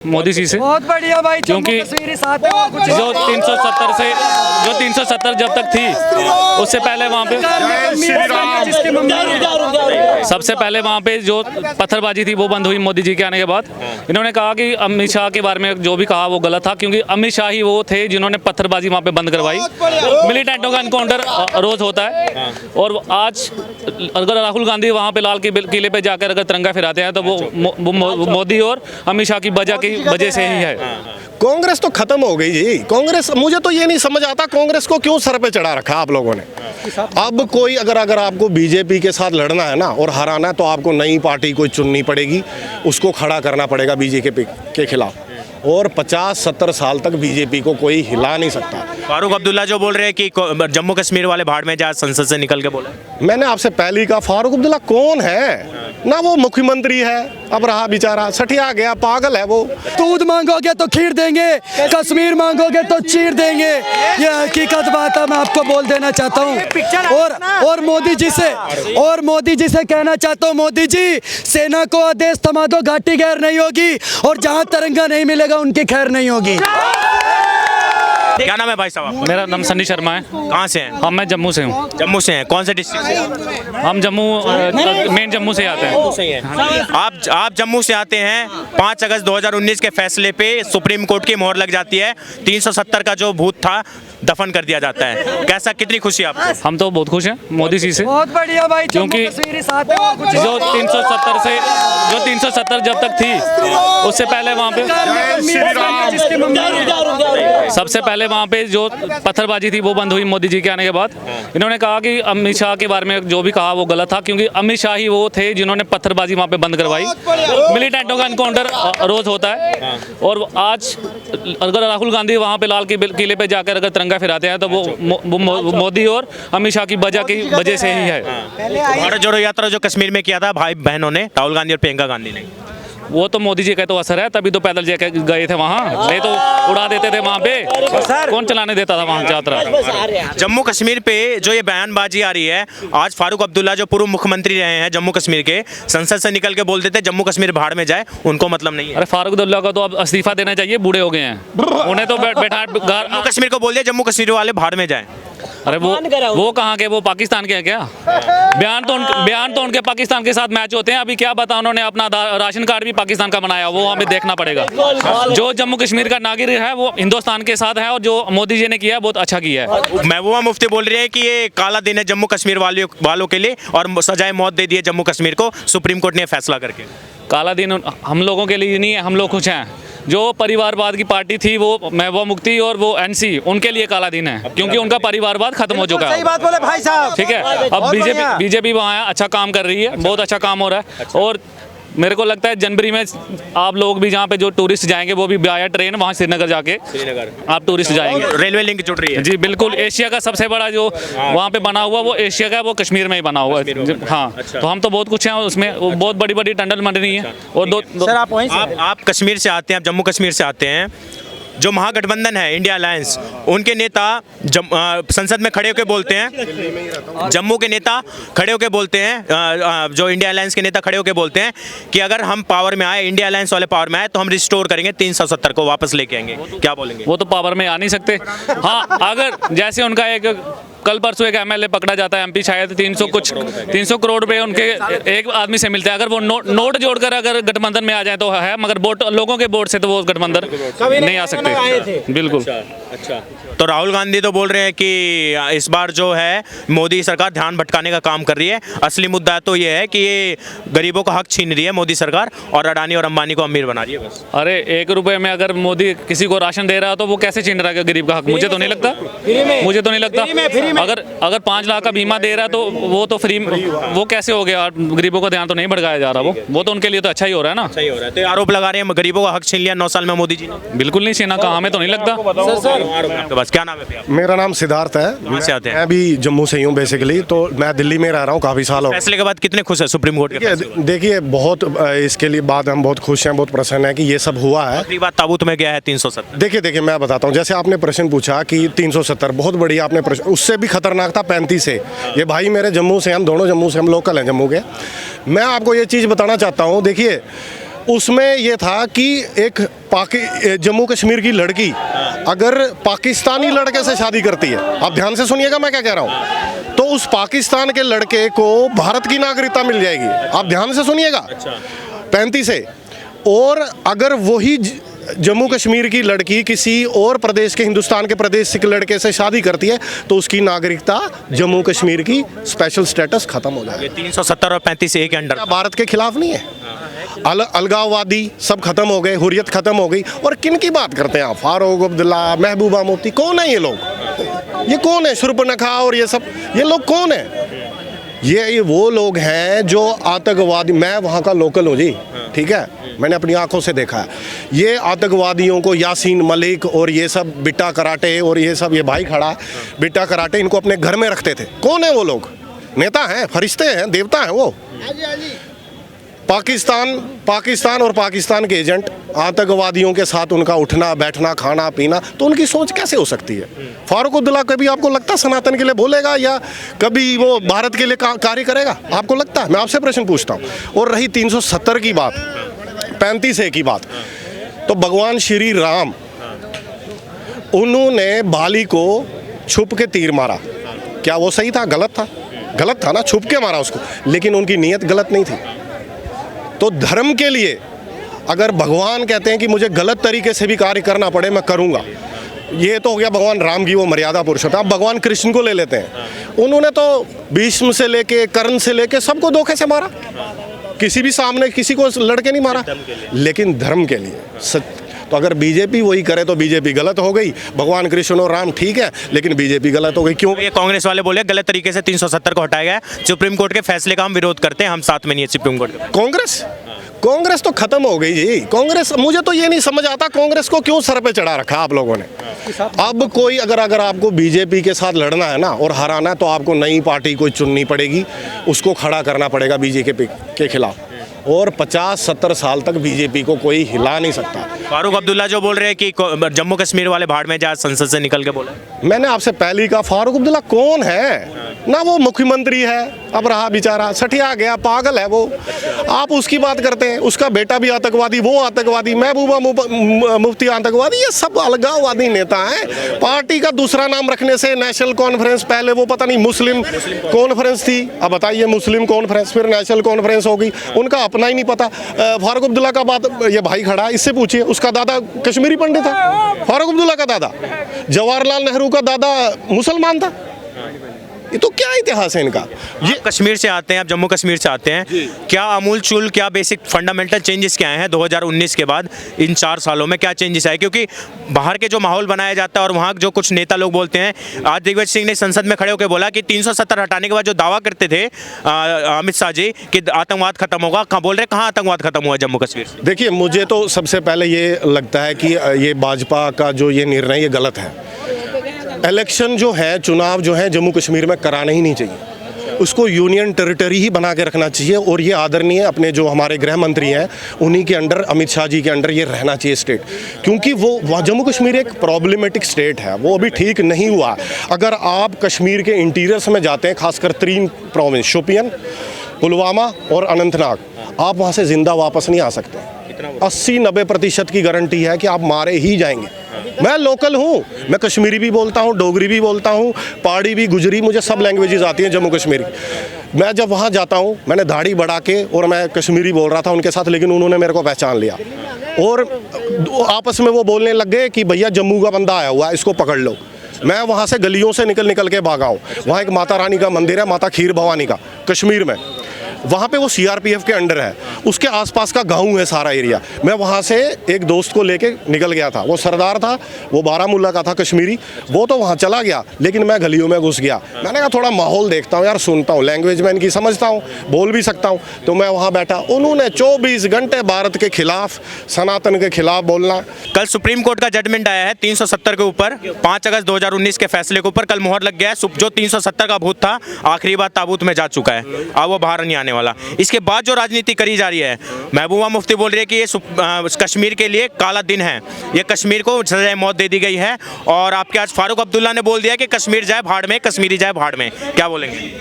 मोदी जी से बहुत बढ़िया भाई, क्योंकि जो 370 जब तक थी उससे पहले वहाँ पे सबसे पहले वहाँ पे जो पत्थरबाजी थी वो बंद हुई मोदी जी के आने के बाद। इन्होंने कहा कि अमित शाह के बारे में जो भी कहा वो गलत था, क्योंकि अमित शाह ही वो थे जिन्होंने पत्थरबाजी वहाँ पे बंद करवाई। मिलिटेंटों का एनकाउंटर रोज होता है, और आज अगर राहुल गांधी वहाँ पे लाल किले पे जाकर अगर तिरंगा फहराते हैं तो वो मोदी और अमित शाह की वजह से ही है। कांग्रेस तो खत्म हो गई जी। कांग्रेस, मुझे तो ये नहीं समझ आता कांग्रेस को क्यों सर पे चढ़ा रखा आप लोगों ने। अब कोई अगर आपको बीजेपी के साथ लड़ना है ना और हराना है तो आपको नई पार्टी कोई चुननी पड़ेगी, उसको खड़ा करना पड़ेगा बीजेपी के खिलाफ। और 50-70 साल तक बीजेपी को कोई हिला नहीं सकता। फारूक अब्दुल्ला जो बोल रहे हैं कि जम्मू कश्मीर वाले भाड़ में जा, संसद से निकल के बोले। मैंने आपसे पहले ही कहा, फारूक अब्दुल्ला कौन है ना, वो मुख्यमंत्री है, अब रहा बेचारा, सठिया गया, पागल है वो। दूध मांगोगे तो खीर देंगे, कश्मीर मांगोगे तो चीर देंगे, ये हकीकत बात है, मैं आपको बोल देना चाहता हूँ। और मोदी जी से कहना चाहता हूँ, मोदी जी सेना को आदेश थमा दो, घाटी गैर नहीं होगी, और जहाँ तिरंगा नहीं मिलेगा उनकी खैर नहीं होगी। क्या नाम है भाई साहब? मेरा नाम सन्नी शर्मा है। कहाँ से हैं? हम मैं जम्मू से हूँ। जम्मू से हैं। कौन से डिस्ट्रिक्ट से? हम जम्मू मेन जम्मू से आते हैं। आप जम्मू से आते हैं। 5 अगस्त 2019 के फैसले पे सुप्रीम कोर्ट की मोहर लग जाती है। 370 का जो भूत था दफन कर दिया जाता है। कैसा, कितनी खुशी आपको? हम तो बहुत खुश हैं मोदी जी से, बहुत बढ़िया भाई, क्योंकि जो 370 जब तक थी उससे पहले वहाँ पे सबसे पहले वहाँ पे जो पत्थरबाजी थी वो बंद हुई मोदी जी के आने के बाद। इन्होंने कहा कि अमित शाह के बारे में जो भी कहा वो गलत था, क्योंकि अमित शाह ही वो थे जिन्होंने पत्थरबाजी वहाँ पे बंद करवाई। मिलिटेंटों का एनकाउंटर रोज होता है, और आज अगर राहुल गांधी वहाँ पे लाल किले पे जाकर अगर तिरंगा फहराते हैं तो वो मोदी और अमित शाह की वजह से ही है। भारत जोड़ो यात्रा जो कश्मीर में किया था भाई बहनों ने, राहुल गांधी और प्रियंका गांधी ने, वो तो मोदी जी का तो असर है, तभी तो पैदल जाके गए थे वहाँ, नहीं तो उड़ा देते थे वहाँ पे। कौन चलाने देता था वहाँ यात्रा? जम्मू कश्मीर पे जो ये बयानबाजी आ रही है, आज फारूक अब्दुल्ला जो पूर्व मुख्यमंत्री रहे हैं जम्मू कश्मीर के, संसद से निकल के बोलते थे जम्मू कश्मीर भाड़ में जाए, उनको मतलब नहीं है। अरे फारूक अब्दुल्ला को तो अब इस्तीफा देना चाहिए, बूढ़े हो गए हैं, उन्हें तो बैठा जम्मू कश्मीर को बोल दिया जम्मू कश्मीर वाले भाड़ में जाए। अरे वो कहाँ के, वो पाकिस्तान के हैं क्या? बयान तो उनके पाकिस्तान के साथ मैच होते हैं। अभी क्या बता, उन्होंने अपना राशन कार्ड भी पाकिस्तान का बनाया, वो हमें देखना पड़ेगा। जो जम्मू कश्मीर का नागरिक है वो हिंदुस्तान के साथ है, और जो मोदी जी ने किया है बहुत अच्छा किया है। महबूबा मुफ्ती बोल रही है कि ये काला दिन है जम्मू कश्मीर वालों के लिए, और सजाए मौत दे दी है जम्मू कश्मीर को सुप्रीम कोर्ट ने फैसला करके। काला दिन हम लोगों के लिए नहीं है, हम लोग खुश हैं। जो परिवारवाद की पार्टी थी वो महबूबा मुफ्ती और वो एनसी, उनके लिए काला दिन है, क्योंकि उनका परिवारवाद खत्म हो चुका है। सही बात बोले भाई साहब। ठीक है, अब बीजेपी वहाँ अच्छा काम कर रही है, बहुत अच्छा काम हो रहा है। और मेरे को लगता है जनवरी में आप लोग भी जहाँ पे जो टूरिस्ट जाएंगे वो भी बाया ट्रेन वहाँ श्रीनगर जाके आप टूरिस्ट जाएंगे। रेलवे लिंक जुड़ रही है जी बिल्कुल। एशिया का सबसे बड़ा जो वहाँ पे बना हुआ वो एशिया का, वो कश्मीर में ही बना हुआ है। हाँ, तो हम तो बहुत कुछ हैं उसमें, बहुत बड़ी बड़ी टनल बन रही है। और सर आप वहीं से आप कश्मीर से आते हैं, आप जम्मू कश्मीर से आते हैं। जो महागठबंधन है इंडिया अलायंस, उनके नेता संसद में खड़े होकर बोलते हैं, जम्मू के नेता खड़े होकर बोलते हैं, जो इंडिया अलायंस के नेता खड़े होकर बोलते हैं कि अगर हम पावर में आए, इंडिया अलायंस वाले पावर में आए तो हम रिस्टोर करेंगे, 370 को वापस लेके आएंगे। क्या बोलेंगे? वो तो पावर में आ नहीं सकते। हाँ, अगर जैसे उनका एक कल परसों एक एमएलए पकड़ा जाता है, एमपी, शायद 300 करोड़ रुपए उनके एक आदमी से मिलते हैं। अगर वो नोट जोड़कर अगर गठबंधन में आ जाए तो है, मगर वोट लोगों के वोट से तो वो गठबंधन नहीं आ सकते। बिल्कुल। अच्छा, तो राहुल गांधी तो बोल रहे हैं कि इस बार जो है मोदी सरकार ध्यान भटकाने का काम कर रही है। असली मुद्दा तो ये है कि ये गरीबों का हक छीन रही है मोदी सरकार, और अडानी और अंबानी को अमीर बना रही है बस। अरे 1 रुपए में अगर मोदी किसी को राशन दे रहा है तो वो कैसे छीन रहा है गरीब का हक? मुझे तो नहीं लगता। अगर 5 लाख का बीमा दे रहा है तो वो तो फ्री, वो कैसे हो गया? गरीबों का ध्यान तो नहीं भटकाया जा रहा। वो तो उनके लिए तो अच्छा ही हो रहा है ना। सही हो रहा है। तो आरोप लगा रहे हैं गरीबों का हक छीन लिया 9 साल में मोदी जी ने। बिल्कुल नहीं छीना, कहाँ में तो नहीं लगता। आपके पास क्या नाम है भैया? मेरा नाम सिद्धार्थ है। कहाँ से आते हैं? मैं भी जम्मू से ही हूँ बेसिकली, तो मैं दिल्ली में रह रहा हूँ काफ़ी साल हो गए। फैसले के बाद कितने खुश है सुप्रीम कोर्ट के? देखिए बहुत इसके लिए बाद हम बहुत खुश हैं, बहुत प्रसन्न है कि ये सब हुआ है। आखिरी बात ताबूत में गया है 370। देखिए मैं बताता हूँ, जैसे आपने प्रश्न पूछा कि 370 बहुत बढ़िया आपने प्रश्न, उससे भी खतरनाक था 35 से। ये भाई मेरे जम्मू से, हम दोनों जम्मू से, हम लोकल हैं जम्मू के। मैं आपको ये चीज़ बताना चाहता हूँ, देखिए उसमें ये था कि एक जम्मू कश्मीर की लड़की अगर पाकिस्तानी लड़के से शादी करती है, आप ध्यान से सुनिएगा मैं क्या कह रहा हूँ, तो उस पाकिस्तान के लड़के को भारत की नागरिकता मिल जाएगी। आप ध्यान से सुनिएगा, 35 से। और अगर वही जम्मू कश्मीर की लड़की किसी और प्रदेश के, हिंदुस्तान के प्रदेश के लड़के से शादी करती है तो उसकी नागरिकता, जम्मू कश्मीर की स्पेशल स्टेटस खत्म हो जाएगा। 370 और 35A के अंडर भारत के खिलाफ नहीं है। अलगाववादी सब खत्म हो गए, हुर्रियत खत्म हो गई। और किन की बात करते हैं आप? फारूक अब्दुल्ला, महबूबा मुफ्ती, कौन है ये लोग? ये कौन है? शुर्पनखा और ये सब, ये लोग कौन है? ये वो लोग हैं जो आतंकवादी, मैं वहाँ का लोकल हूँ जी, ठीक है, मैंने अपनी आंखों से देखा है। ये आतंकवादियों को, यासीन मलिक और ये सब बिट्टा कराटे और ये सब, ये भाई खड़ा बिट्टा कराटे, इनको अपने घर में रखते थे। कौन है वो लोग? नेता हैं, फरिश्ते हैं, देवता हैं वो। पाकिस्तान और पाकिस्तान के एजेंट, आतंकवादियों के साथ उनका उठना बैठना, खाना पीना, तो उनकी सोच कैसे हो सकती है? फारूक अब्दुल्ला कभी आपको लगता सनातन के लिए बोलेगा या कभी वो भारत के लिए कार्य करेगा? आपको लगता है? मैं आपसे प्रश्न पूछता हूँ। और रही 370 की बात, 35A की बात, तो भगवान श्री राम, उन्होंने बाली को छुप के तीर मारा, क्या वो सही था? गलत था? गलत था ना, छुप के मारा उसको, लेकिन उनकी नीयत गलत नहीं थी। तो धर्म के लिए अगर भगवान कहते हैं कि मुझे गलत तरीके से भी कार्य करना पड़े मैं करूंगा, ये तो हो गया भगवान राम की वो मर्यादा पुरुषोत्तम। अब भगवान कृष्ण को ले लेते हैं, उन्होंने तो भीष्म से लेके कर्ण से लेके सबको धोखे से मारा, किसी भी सामने किसी को लड़के नहीं मारा, लेकिन धर्म के लिए। तो अगर बीजेपी वही करे तो बीजेपी गलत हो गई, भगवान कृष्ण और राम ठीक है, लेकिन बीजेपी गलत हो गई। क्यों? ये कांग्रेस वाले बोले गलत तरीके से 370 को हटाया गया, सुप्रीम कोर्ट के फैसले का हम विरोध करते हैं, हम साथ में नहीं है सुप्रीम कोर्ट के। कांग्रेस तो खत्म हो गई जी। कांग्रेस, मुझे तो ये नहीं समझ आता कांग्रेस को क्यों सर पे चढ़ा रखा आप लोगों ने। अब कोई अगर आपको बीजेपी के साथ लड़ना है ना और हराना है तो आपको नई पार्टी कोई चुननी पड़ेगी, उसको खड़ा करना पड़ेगा बीजेपी के खिलाफ। और 50-70 साल तक बीजेपी को कोई हिला नहीं सकता। फारूक अब्दुल्ला जो बोल रहे हैं कि जम्मू कश्मीर वाले भाड़ में जा, संसद से निकल के बोले। मैंने आपसे पहले ही कहा, फारूक अब्दुल्ला कौन है ना? वो मुख्यमंत्री है, अब रहा बेचारा, सठिया गया, पागल है वो। आप उसकी बात करते हैं, उसका बेटा भी आतंकवादी, वो आतंकवादी, महबूबा मुफ्ती आतंकवादी, ये सब अलगाववादी नेता हैं। पार्टी का दूसरा नाम रखने से नेशनल कॉन्फ्रेंस, पहले वो पता नहीं मुस्लिम कॉन्फ्रेंस थी, अब बताइए मुस्लिम कॉन्फ्रेंस, फिर नेशनल कॉन्फ्रेंस होगी, उनका अपना ही नहीं पता। फारूक अब्दुल्ला का बात, ये भाई खड़ा है, इससे पूछिए, उसका दादा कश्मीरी पंडित था, फारूक अब्दुल्ला का दादा। जवाहरलाल नेहरू का दादा मुसलमान था। ये तो क्या इतिहास है इनका। ये कश्मीर से आते हैं, आप जम्मू कश्मीर से आते हैं, क्या अमूल चूल, क्या बेसिक फंडामेंटल चेंजेस क्या हैं 2019 के बाद? इन 4 सालों में क्या चेंजेस आए? क्योंकि बाहर के जो माहौल बनाया जाता है और वहाँ जो कुछ नेता लोग बोलते हैं, आज दिग्विजय सिंह ने संसद में खड़े होकर बोला कि 370 हटाने के बाद जो दावा करते थे अमित शाह जी कि आतंकवाद खत्म होगा, कहाँ बोल रहे, कहाँ आतंकवाद खत्म हुआ जम्मू कश्मीर से? देखिए, मुझे तो सबसे पहले ये लगता है कि ये भाजपा का जो ये निर्णय ये गलत है। इलेक्शन जो है, चुनाव जो है जम्मू कश्मीर में कराना ही नहीं चाहिए, उसको यूनियन टेरिटरी ही बना के रखना चाहिए। और ये आदरणीय अपने जो हमारे गृह मंत्री हैं उन्हीं के अंडर, अमित शाह जी के अंडर ये रहना चाहिए स्टेट, क्योंकि वो जम्मू कश्मीर एक प्रॉब्लमेटिक स्टेट है, वो अभी ठीक नहीं हुआ। अगर आप कश्मीर के इंटीरियर्स में जाते हैं, खासकर 3 प्रोविंस, शोपियन, पुलवामा और अनंतनाग, आप वहाँ से जिंदा वापस नहीं आ सकते। 80-90% की गारंटी है कि आप मारे ही जाएंगे। मैं लोकल हूँ, मैं कश्मीरी भी बोलता हूँ, डोगरी भी बोलता हूँ, पहाड़ी भी, गुजरी, मुझे सब लैंग्वेजेस आती हैं जम्मू कश्मीर की। मैं जब वहाँ जाता हूँ, मैंने दाढ़ी बढ़ा के और मैं कश्मीरी बोल रहा था उनके साथ, लेकिन उन्होंने मेरे को पहचान लिया और आपस में वो बोलने लग गए कि भैया जम्मू का बंदा आया हुआ है, इसको पकड़ लो। मैं वहाँ से गलियों से निकल के भागा हूँ। वहाँ एक माता रानी का मंदिर है, माता खीर भवानी का, कश्मीर में, वहाँ पे वो सीआरपीएफ के अंडर है, उसके आसपास का गांव है सारा एरिया। मैं वहाँ से एक दोस्त को लेके निकल गया था, वो सरदार था, वो बारामूला का था, कश्मीरी, वो तो वहाँ चला गया, लेकिन मैं गलियों में घुस गया। मैंने कहा थोड़ा माहौल देखता हूँ यार, सुनता हूँ, लैंग्वेज में इनकी समझता हूँ, बोल भी सकता हूँ। तो मैं वहाँ बैठा, उन्होंने 24 घंटे भारत के खिलाफ, सनातन के खिलाफ बोलना। कल सुप्रीम कोर्ट का जजमेंट आया है 370 के ऊपर, 5 अगस्त 2019 के फैसले के ऊपर कल मुहर लग गया है। जो 370 का भूत था आखिरी बार ताबूत में जा चुका है, अब वो बाहर नहीं आने वाला। इसके बाद जो राजनीति करी जा रही है, महबूबा मुफ्ती बोल रही है कि ये कश्मीर के लिए काला दिन है, ये कश्मीर को सजाए मौत दे दी गई है। और आपके आज फारूक अब्दुल्ला ने बोल दिया कि कश्मीर जाए भाड़ में, कश्मीरी जाए भाड़ में, क्या बोलेंगे?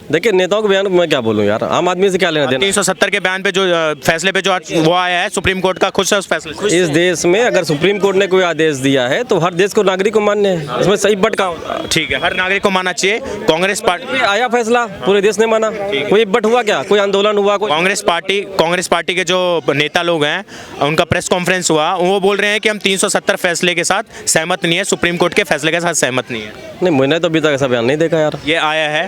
देखिए नेताओं के बयान मैं क्या बोलूं यार, आम आदमी से क्या लेना देना। 370 के बयान पे जो फैसले पे जो आज वो आया है सुप्रीम कोर्ट का, खुश है उस फैसले से? इस देश में अगर सुप्रीम कोर्ट ने कोई आदेश दिया है तो हर देश को नागरिक को मान्य है, इसमें सही बट का ठीक है, हर नागरिक को मानना चाहिए। कांग्रेस पार्टी आया फैसला, पूरे देश ने माना, कोई बट हुआ क्या, कोई आंदोलन हुआ, कोई कांग्रेस पार्टी के जो नेता लोग हैं उनका प्रेस कॉन्फ्रेंस हुआ, वो बोल रहे हैं कि हम 370 फैसले के साथ सहमत नहीं है, सुप्रीम कोर्ट के फैसले के साथ सहमत नहीं है। नहीं, मैंने तो अभी तक ऐसा बयान नहीं देखा यार। ये आया है,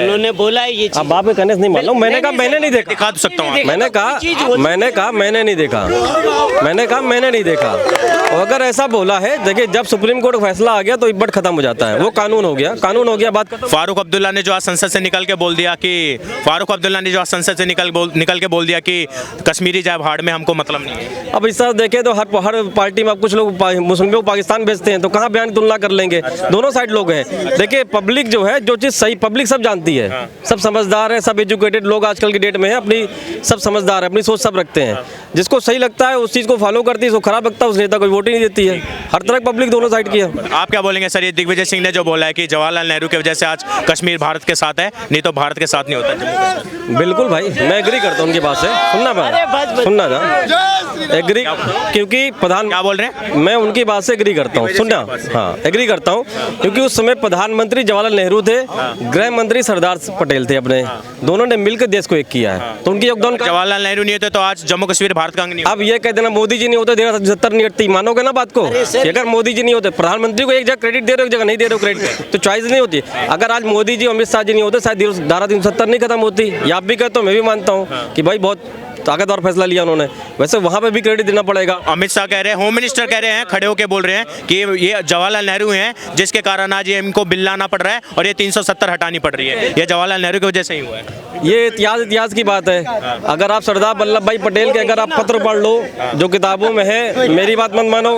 उन्होंने बोला ये चीज़। अब आप कहने से नहीं मान लो, मैंने कहा मैंने नहीं देखा, दिखा तो सकता हूँ। मैंने कहा मैंने नहीं देखा, मैंने कहा मैंने नहीं देखा। और अगर ऐसा बोला है, देखिए जब सुप्रीम कोर्ट का फैसला आ गया तो इब्बट खत्म हो जाता है, वो कानून हो गया, कानून हो गया, बात खत्म। फारूक अब्दुल्ला ने जो आज संसद से निकल के बोल दिया कि कश्मीरी जाए भाड़ में, हमको मतलब नहीं है। अब इस तरह देखें तो हर पार्टी में अब कुछ लोग मुस्लिमों को पाकिस्तान भेजते हैं, तो कहाँ बयान की तुलना कर लेंगे, दोनों साइड लोग हैं। देखिए पब्लिक जो है, जो चीज़ सही पब्लिक सब जानती है, सब समझदार है, सब एजुकेटेड लोग आजकल की डेट में है, अपनी सब समझदार है, अपनी सोच सब रखते हैं, जिसको सही लगता है उस चीज़ को फॉलो करती है, जिसको खराब लगता है उस नेता को वोट ही नहीं देती है। हर तरह की पब्लिक दोनों साइड की है। आप क्या बोलेंगे सर, ये दिग्विजय सिंह ने जो बोला है कि जवाहरलाल नेहरू की वजह से आज कश्मीर भारत के साथ है, नहीं तो भारत के साथ नहीं होता जम्मू कश्मीर? बिल्कुल भाई, मैं एग्री करता हूँ उनकी बात से। सुनना था एग्री, क्योंकि प्रधान क्या बोल रहे हैं? मैं उनकी बात से एग्री करता हूँ, सुनना, हाँ एग्री करता हूँ, क्योंकि उस समय प्रधानमंत्री जवाहरलाल नेहरू थे, गृह मंत्री सरदार पटेल थे, अपने दोनों ने मिलकर देश को एक किया है, तो उनकी योगदान। जवाहरलाल नेहरू नहीं होते तो आज जम्मू कश्मीर भारत का अंग नहीं। अब ये कह देना मोदी जी नहीं होते 1377 नहीं हटती, मानोगे ना बात को? अगर मोदी जी नहीं होते, प्रधानमंत्री को एक जगह क्रेडिट दे रहे हो, एक जगह नहीं दे रहे हो क्रेडिट, तो चॉइस नहीं होती। अगर आज मोदी जी अमित शाह जी नहीं होते शायद धारा 370 नहीं खत्म होती। ये आप भी कहते हो, मैं भी मानता हूँ कि भाई बहुत ताकतवर फैसला लिया उन्होंने, वैसे वहाँ पे भी क्रेडिट देना पड़ेगा। अमित शाह कह रहे हैं, होम मिनिस्टर कह रहे हैं, खड़े होकर बोल रहे हैं कि ये जवाहरलाल नेहरू हैं जिसके कारण आज ये इनको बिल लाना पड़ रहा है और ये 370 हटानी पड़ रही है, ये जवाहरलाल नेहरू की वजह से ही हुआ है। ये इतिहास की बात है। अगर आप सरदार वल्लभ भाई पटेल के अगर आप पत्र पढ़ लो जो किताबों में है, मेरी बात मत मानो,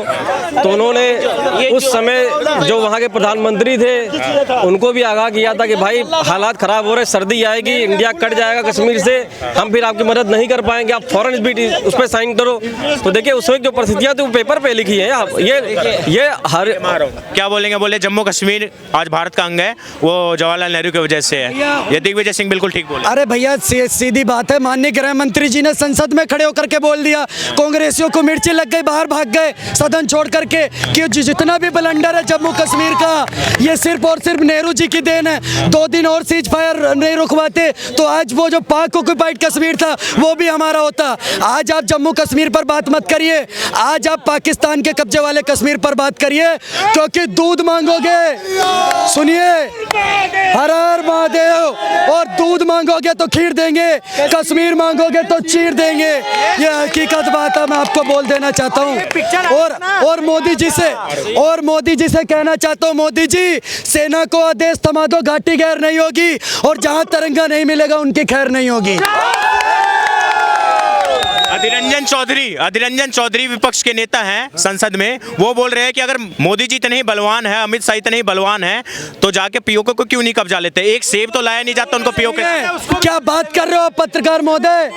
तो उन्होंने उस समय जो वहाँ के प्रधानमंत्री थे उनको भी आगाह किया था कि भाई हालात खराब हो रहे, सर्दी आएगी, इंडिया कट जाएगा कश्मीर से, हम फिर आपकी मदद नहीं कर पाएंगे, आप फौरन उस पर साइन करो। तो देखिए उस वक्त जो परिस्थितियाँ थी वो पेपर पे लिखी है। आप ये हर क्या बोलेंगे? बोले जम्मू कश्मीर आज भारत का अंग है, वो जवाहरलाल नेहरू की वजह से है। ये दिग्विजय सिंह बिल्कुल ठीक बोले। अरे भैया सीधी बात है, माननीय गृह मंत्री जी ने संसद में खड़े होकर के बोल दिया, कांग्रेसियों को मिर्ची लग गई, बाहर भाग गए सदन छोड़ करके, कि जितना भी ब्लंडर है जम्मू कश्मीर का ये सिर्फ और सिर्फ नेहरू जी की देन है। 2 दिन और सीज फायर नहीं रुकवाते तो आज वो जो पाक ऑक्युपाइड कश्मीर था वो भी हमारा होता। आज आप जम्मू कश्मीर पर बात मत करिए, आज आप पाकिस्तान के कब्जे वाले कश्मीर पर बात करिए, क्योंकि दूध मांगोगे, सुनिए, हर हर महादेव, और दूध मांगोगे तो खीर देंगे, कश्मीर मांगोगे तो चीर देंगे। ये हकीकत बात है, मैं आपको बोल देना चाहता हूँ। और मोदी जी से कहना चाहता हूँ, मोदी जी सेना को आदेश थमा दो, घाटी गैर नहीं होगी, और जहाँ तिरंगा नहीं मिलेगा उनकी खैर नहीं होगी। अधीर रंजन चौधरी विपक्ष के नेता हैं संसद में, वो बोल रहे हैं कि अगर मोदी जी इतने ही बलवान है, अमित शाह इतने ही बलवान है, तो जाके पीओके को क्यों नहीं कब्जा लेते? एक सेब तो लाया नहीं जाता उनको पीओके। क्या बात कर रहे हो पत्रकार महोदय?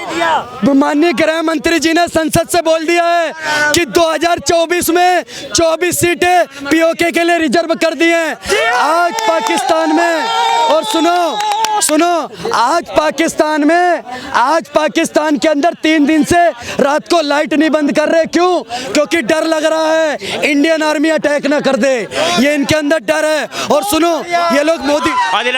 माननीय गृह मंत्री जी ने संसद से बोल दिया है कि 2024 में 24 सीटें पीओके के लिए रिजर्व कर दी हैं। आज पाकिस्तान में, और सुनो, आज पाकिस्तान के अंदर 3 दिन से रात को लाइट नहीं बंद कर रहे। क्यों? क्योंकि डर लग रहा है इंडियन आर्मी अटैक ना कर दे, ये इनके अंदर डर है। और सुनो, ये लोग मोदी अधीर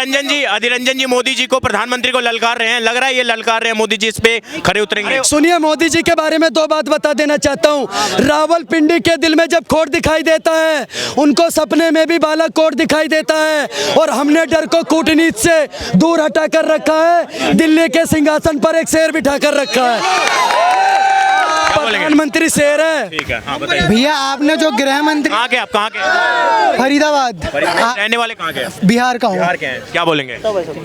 रंजन जी मोदी जी को, प्रधानमंत्री को ललकार रहे हैं, लग रहा है ये ललकार रहे हैं मोदी जी इस पे खड़े उतरेंगे। सुनिए, मोदी जी के बारे में 2 बात बता देना चाहता हूँ। रावलपिंडी के दिल में जब खोट दिखाई देता है, उनको सपने में भी बालाकोट दिखाई देता है, और हमने डर को कूटनीति से दूर हटा कर रखा है, दिल्ली के सिंहासन पर एक शेर बिठा कर रखा है। प्रधानमंत्री शेर है। ठीक है, हाँ बताइए भैया, आपने जो गृह मंत्री, कहाँ के आप? कहाँ के? फरीदाबाद। रहने वाले कहाँ के? बिहार का हूँ। बिहार के हैं। क्या बोलेंगे?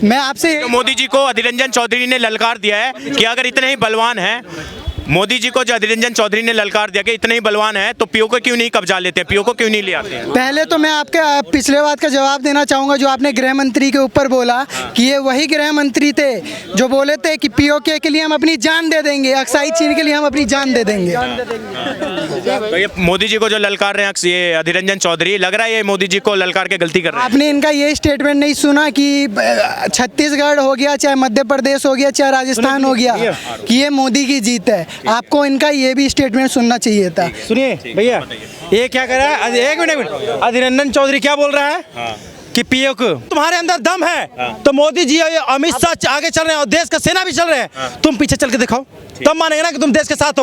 मैं आपसे तो मोदी जी को अधीर रंजन चौधरी ने ललकार दिया है कि अगर इतने ही बलवान हैं मोदी जी को जो अधीर रंजन चौधरी ने ललकार दिया कि इतने ही बलवान है तो पीओ को क्यों नहीं कब्जा लेते हैं, पीओ को क्यों नहीं ले आते हैं? पहले तो मैं आपके पिछले बात का जवाब देना चाहूंगा जो आपने गृह मंत्री के ऊपर बोला कि ये वही गृह मंत्री थे जो बोले थे कि पीओके के लिए हम अपनी जान दे देंगे, अक्साई चीन के लिए हम अपनी जान दे देंगे। तो ये मोदी जी को जो ललकार रहे हैं ये अधीर रंजन चौधरी, लग रहा है ये मोदी जी को ललकार के गलती कर रहे हैं। आपने इनका ये स्टेटमेंट नहीं सुना कि छत्तीसगढ़ हो गया, चाहे मध्य प्रदेश हो गया, चाहे राजस्थान हो गया, कि ये मोदी की जीत है। आपको इनका ये भी स्टेटमेंट सुनना चाहिए था। सुनिए भैया, ये क्या कर रहा है, एक मिनट अधीर रंजन चौधरी क्या बोल रहा है कि पीओ को तुम्हारे अंदर दम है तो मोदी जी और अमित शाह आगे चल रहे हैं और देश का सेना भी चल रहे हैं, तुम पीछे चल के दिखाओ, तब मानेगा ना कि तुम देश के साथ हो।